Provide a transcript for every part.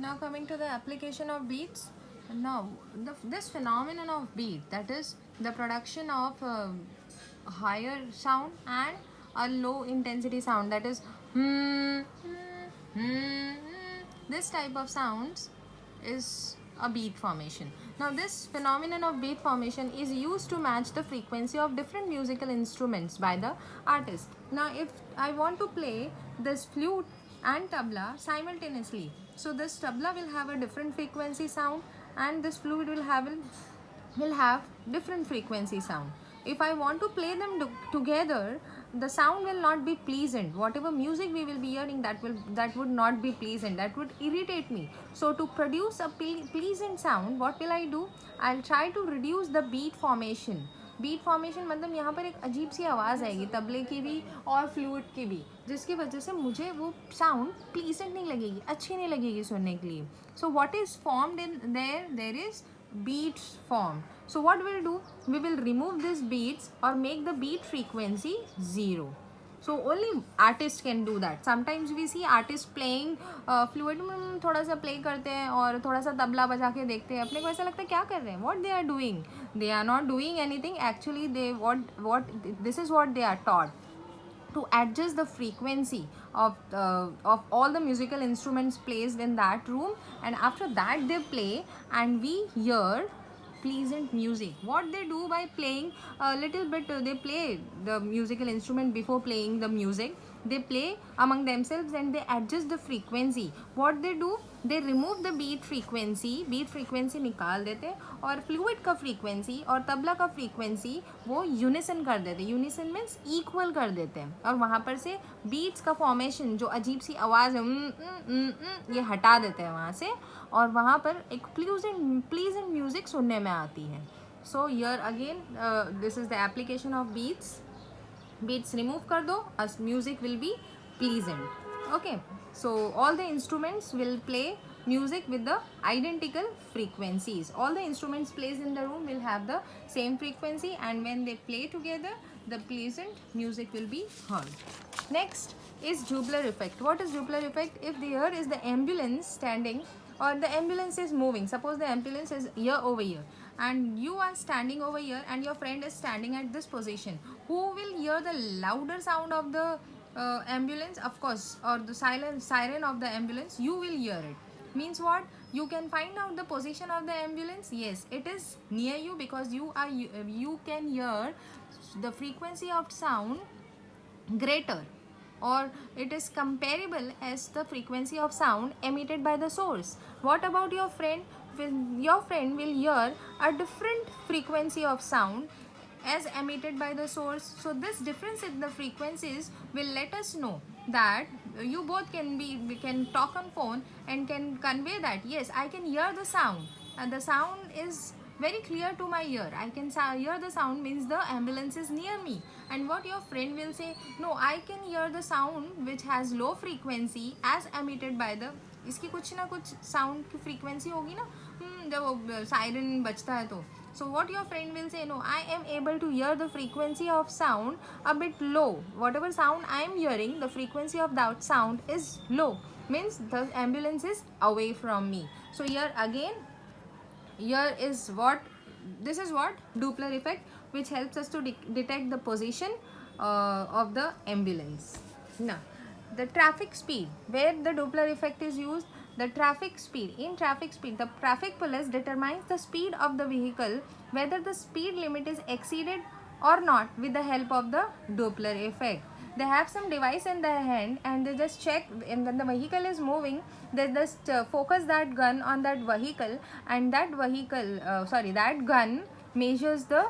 Now coming to the application of beats. Now this phenomenon of beat, that is the production of a higher sound and a low intensity sound, that is this type of sounds is a beat formation. Now this phenomenon of beat formation is used to match the frequency of different musical instruments by the artist. Now if I want to play this flute and tabla simultaneously, so this tabla will have a different frequency sound and this flute will have different frequency sound. If I want to play them together, the sound will not be pleasant. Whatever music we will be hearing, that would not be pleasant, that would irritate me. So to produce a pleasant sound, what will I do? I'll try to reduce the beat formation. Beat formation मतलब यहाँ पर एक अजीब सी आवाज़ आएगी तबले की भी और फ्लूट की भी, जिसकी वजह से मुझे वो साउंड प्लीजेंट नहीं लगेगी, अच्छी नहीं लगेगी सुनने के लिए. So what is formed in their is beats form. So what we'll do, we will remove these beats or make the beat frequency 0. So only artists can do that. Sometimes we see artists playing fluid में थोड़ा सा play करते हैं और थोड़ा सा तबला बजा के देखते हैं, अपने को ऐसा लगता है क्या कर रहे हैं, what they are doing, they are not doing anything. Actually they what this is what they are taught, to adjust the frequency of all the musical instruments placed in that room, and after that they play and we hear pleasant music. What they do by playing a little bit, they play the musical instrument before playing the music, they play among themselves and they adjust the frequency. What they do, they remove the beat frequency निकाल देते और fluid का frequency और तबला का frequency वो unison कर देते. Unison means equal कर देते हैं और वहाँ पर से बीट्स का फॉर्मेशन, जो अजीब सी आवाज़ है, ये हटा देते हैं वहाँ से और वहाँ पर एक प्लीजेंट म्यूजिक सुनने में आती है. So here again this is the application of beats remove कर दो, as music will be pleasant. Okay, so all the instruments will play music with the identical frequencies. All the instruments placed in the room will have the same frequency, and when they play together, the pleasant music will be heard. Next is Doppler effect. What is Doppler effect? If there is the ambulance standing or the ambulance is moving, suppose the ambulance is here over here and you are standing over here and your friend is standing at this position, who will hear the louder sound of the ambulance? Of course, or the siren of the ambulance, you will hear it. Means what? You can find out the position of the ambulance. Yes, it is near you because you can hear the frequency of sound greater, or it is comparable as the frequency of sound emitted by the source. What about your friend? Your friend will hear a different frequency of sound as emitted by the source. So this difference in the frequencies will let us know that you both we can talk on phone and can convey that yes, I can hear the sound and the sound is very clear to my ear. I can hear the sound, means the ambulance is near me. And what your friend will say, no, I can hear the sound which has low frequency as emitted by the, इसकी कुछ ना कुछ sound की frequency होगी ना, जब siren बजता है तो. So what your friend will say, no, I am able to hear the frequency of sound a bit low. Whatever sound I am hearing, the frequency of that sound is low, means the ambulance is away from me. So here again, here is what, this is what Doppler effect, which helps us to detect the position of the ambulance. Now the traffic speed, where the Doppler effect is used, the traffic speed. In traffic speed, the traffic police determines the speed of the vehicle, whether the speed limit is exceeded or not, with the help of the Doppler effect. They have some device in their hand and they just check, and when the vehicle is moving, they just focus that gun on that vehicle, and that that gun measures the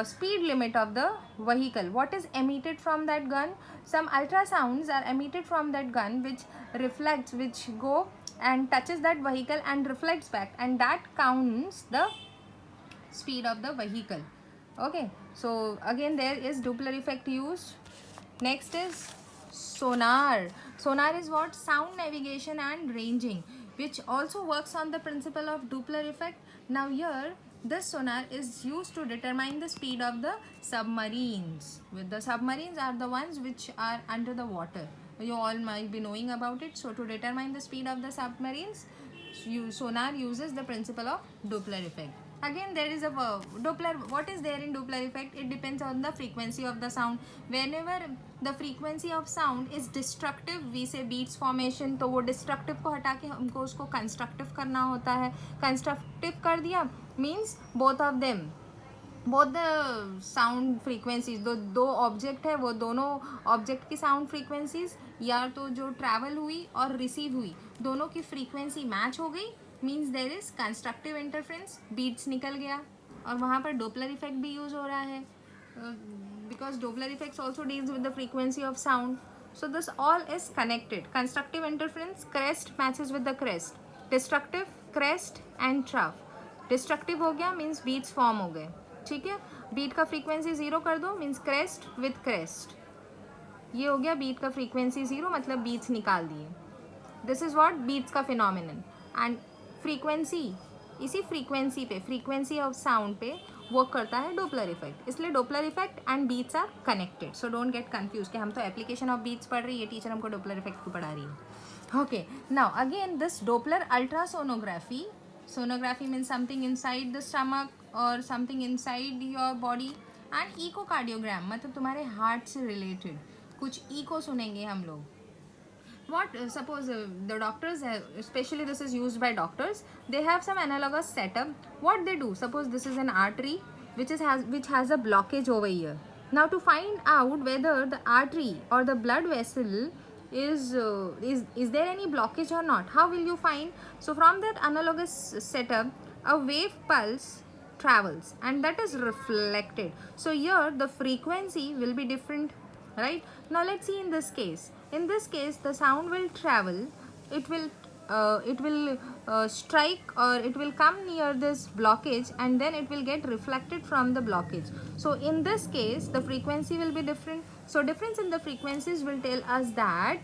speed limit of the vehicle. What is emitted from that gun? Some ultrasounds are emitted from that gun which reflects, which go and touches that vehicle and reflects back, and that counts the speed of the vehicle. Okay, so again there is Doppler effect used. Next is sonar. Sonar is what? Sound navigation and ranging, which also works on the principle of Doppler effect. Now here, this sonar is used to determine the speed of the submarines. The submarines are the ones which are under the water. You all might be knowing about it. So to determine the speed of the submarines, sonar uses the principle of Doppler effect. Again, there is a Doppler. What is there in Doppler effect? It depends on the frequency of the sound. Whenever the frequency of sound is destructive, we say beats formation. तो वो destructive को हटा के हमको उसको constructive करना होता है. Constructive कर दिया means both of them, both the sound frequencies, दो ऑब्जेक्ट है, वो दोनों ऑब्जेक्ट की साउंड फ्रीक्वेंसीज या तो जो ट्रैवल हुई और रिसीव हुई दोनों की फ्रीक्वेंसी मैच हो गई, means there is constructive interference, beats निकल गया. और वहाँ पर डोपलर इफेक्ट भी यूज हो रहा है, because Doppler effects also deals with the frequency of sound. So this all is connected. Constructive interference, crest matches with the crest. Destructive, crest and trough. Destructive हो गया मीन्स बीट्स फॉर्म हो गए. ठीक है, beat का frequency zero कर दो means crest with crest. ये हो गया बीट का फ्रीक्वेंसी जीरो, मतलब बीट्स निकाल दिए. दिस इज व्हाट बीट्स का फिनोमिनन. एंड फ्रीक्वेंसी, इसी फ्रीक्वेंसी पे, फ्रीक्वेंसी ऑफ साउंड पे वर्क करता है डोपलर इफेक्ट. इसलिए Doppler effect and beats are connected. So don't get confuse कि हम तो एप्लीकेशन ऑफ बीट्स पढ़ रही है, टीचर हमको डोपलर इफेक्ट को पढ़ा रही है. Okay, now again this Doppler ultrasonography. Sonography means something inside the stomach or something inside your body. And echocardiogram मतलब तुम्हारे हार्ट से रिलेटेड कुछ इको सुनेंगे हम लोग. What suppose the doctors have, especially this is used by doctors, they have some analogous setup. What they do, suppose this is an artery which has a blockage over here. Now to find out whether the artery or the blood vessel is there any blockage or not, how will you find? So from that analogous setup, a wave pulse travels and that is reflected. So here the frequency will be different, right? Now let's see in this case. In this case the sound will travel, it will strike or it will come near this blockage and then it will get reflected from the blockage. So in this case the frequency will be different. So difference in the frequencies will tell us that,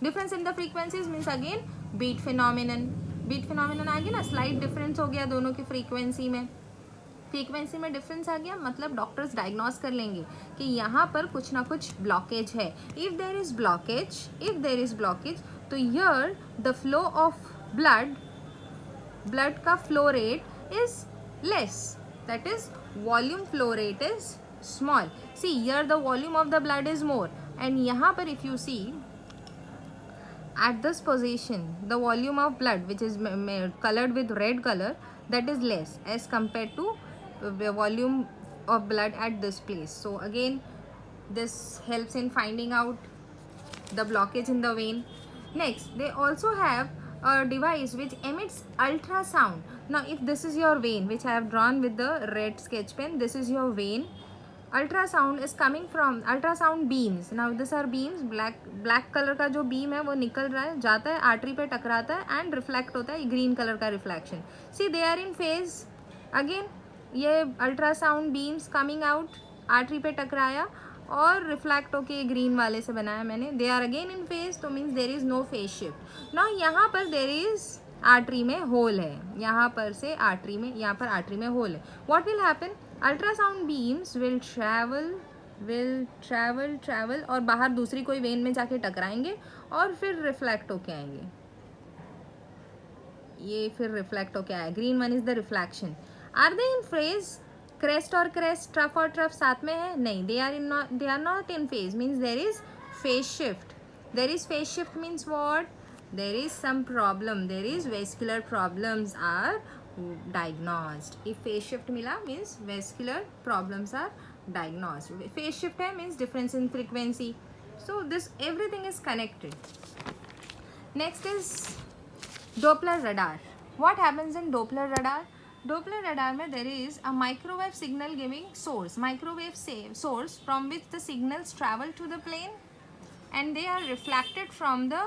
difference in the frequencies means again beat phenomenon. Beat phenomenon आ गया ना, slight difference हो गया दोनों की frequency में. Frequency में difference आ गया मतलब डॉक्टर्स डायग्नोस कर लेंगे कि यहाँ पर कुछ ना कुछ ब्लॉकेज है. इफ देर इज ब्लॉकेज तो here the flow of blood का flow rate is less, that is volume flow rate is small. See here the volume of the blood is more and यहाँ पर if you see at this position the volume of blood which is colored with red color, that is less as compared to the volume of blood at this place. So again this helps in finding out the blockage in the vein. Next they also have a device which emits ultrasound. Now if this is your vein which I have drawn with the red sketch pen, this is your vein. Ultrasound is coming from ultrasound beams. Now this are beams, black colour का जो beam है वो निकल रहा है, जाता है artery पे टकराता है एंड रिफ्लेक्ट होता है ग्रीन कलर का reflection. See they are in phase. Again ये ultrasound beams coming out, artery पे टकराया और रिफ्लेक्ट होके ग्रीन वाले से बनाया मैंने. They are again in phase, तो means there is no phase shift. Now यहाँ पर देर इज आर्टरी में होल है, यहाँ पर से आर्टरी में, यहाँ पर आर्टरी में होल है. What will happen, ultrasound beams will travel और बाहर दूसरी कोई वेन में जाके टकराएंगे और फिर रिफ्लेक्ट होके आएंगे. ये फिर रिफ्लेक्ट होके आया, green one is the reflection. Are they in phase, crest और क्रेस्ट, ट्रफ और ट्रफ साथ में है? नहीं, they are not in phase, means there is phase shift. There is phase shift means what, there is some problem, there is vascular problems are diagnosed. If phase shift mila means vascular problems are diagnosed. Phase shift hai means difference in frequency. So this everything is connected. Next is Doppler radar. What happens in Doppler radar? Doppler radar mein there is a microwave signal giving source, source from which the signals travel to the plane and they are reflected from the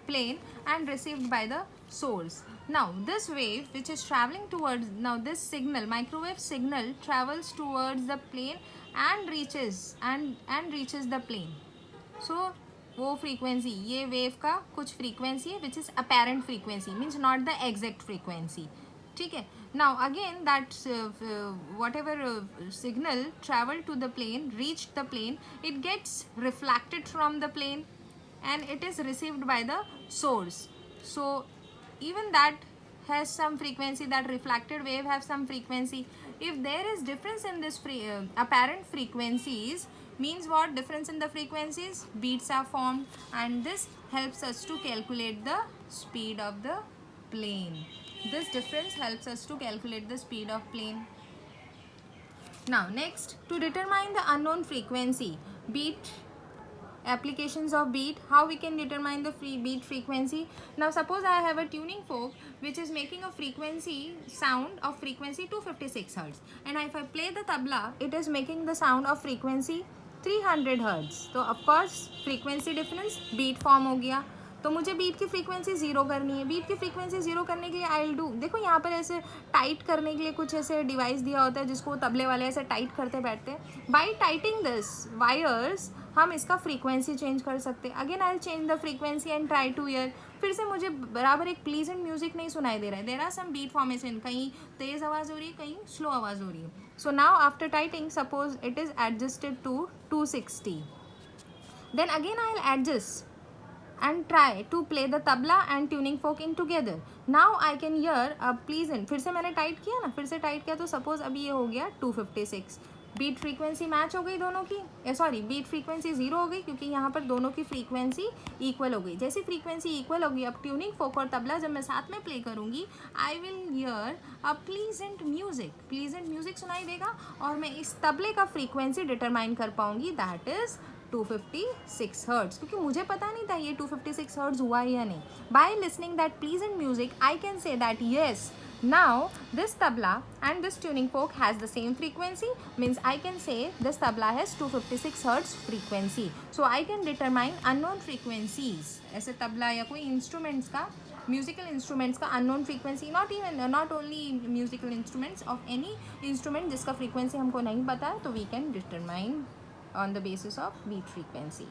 plane and received by the source. Now this wave which is traveling towards, now this signal, microwave signal travels towards the plane and reaches the plane. So वो frequency, ये wave का कुछ frequency है which is apparent frequency, means not the exact frequency. ठीक है. Now again that whatever signal traveled to the plane, reached the plane, it gets reflected from the plane and it is received by the source. So even that has some frequency, that reflected wave have some frequency. If there is difference in this apparent frequencies, means what? Difference in the frequencies, beats are formed, and this helps us to calculate the speed of the plane. This difference helps us to calculate the speed of plane. Now next, to determine the unknown frequency, beat, applications of beat, how we can determine the beat frequency. Now suppose I have a tuning fork which is making a frequency sound of frequency 256 hertz, and if I play the tabla, it is making the sound of frequency 300 hertz. तो of course frequency difference, beat form हो गया. तो मुझे beat की frequency zero करनी है. Beat की frequency zero करने के लिए आई विल डू, देखो यहाँ पर ऐसे टाइट करने के लिए कुछ ऐसे डिवाइस दिया होता है जिसको तबले वाले ऐसे टाइट करते बैठते हैं. बाई टाइटिंग दिस वायर्स हम इसका फ्रीक्वेंसी चेंज कर सकते हैं. Again I will change the frequency and try two year. फिर से मुझे बराबर एक प्लीजेंट म्यूजिक नहीं सुनाई दे रहा है. There are some beat formation, कहीं तेज़ आवाज़ हो रही है, कहीं स्लो आवाज़ हो रही है. So now after tighting suppose it is adjusted to 260. Then again I will adjust and try to play the tabla and tuning fork in together. Now I can hear a pleasant. फिर से मैंने tight किया ना, फिर से tight किया तो suppose अभी ये हो गया 256. बीट फ्रीक्वेंसी मैच हो गई दोनों की, सॉरी बीट फ्रीक्वेंसी ज़ीरो हो गई क्योंकि यहाँ पर दोनों की फ्रीक्वेंसी इक्वल हो गई. जैसे फ्रीक्वेंसी इक्वल होगी, अब ट्यूनिंग फोक और तबला जब मैं साथ में प्ले करूँगी, I will hear a pleasant music. Pleasant music सुनाई देगा और मैं इस तबले का फ्रीक्वेंसी डिटरमाइन कर पाऊँगी, दैट इज़ 256 हर्ट्ज, क्योंकि मुझे पता नहीं था ये 256 हर्ट्ज हुआ है या नहीं. By listening that pleasant music I can say that yes, now this tabla and this tuning fork has the same frequency, means I can say this tabla has 256 hertz frequency. So I can determine unknown frequencies. ऐसे तबला या कोई instruments का, musical instruments का unknown frequency, not only musical instruments, of any instrument जिसका frequency हमको नहीं पता है, तो we can determine on the basis of beat frequency.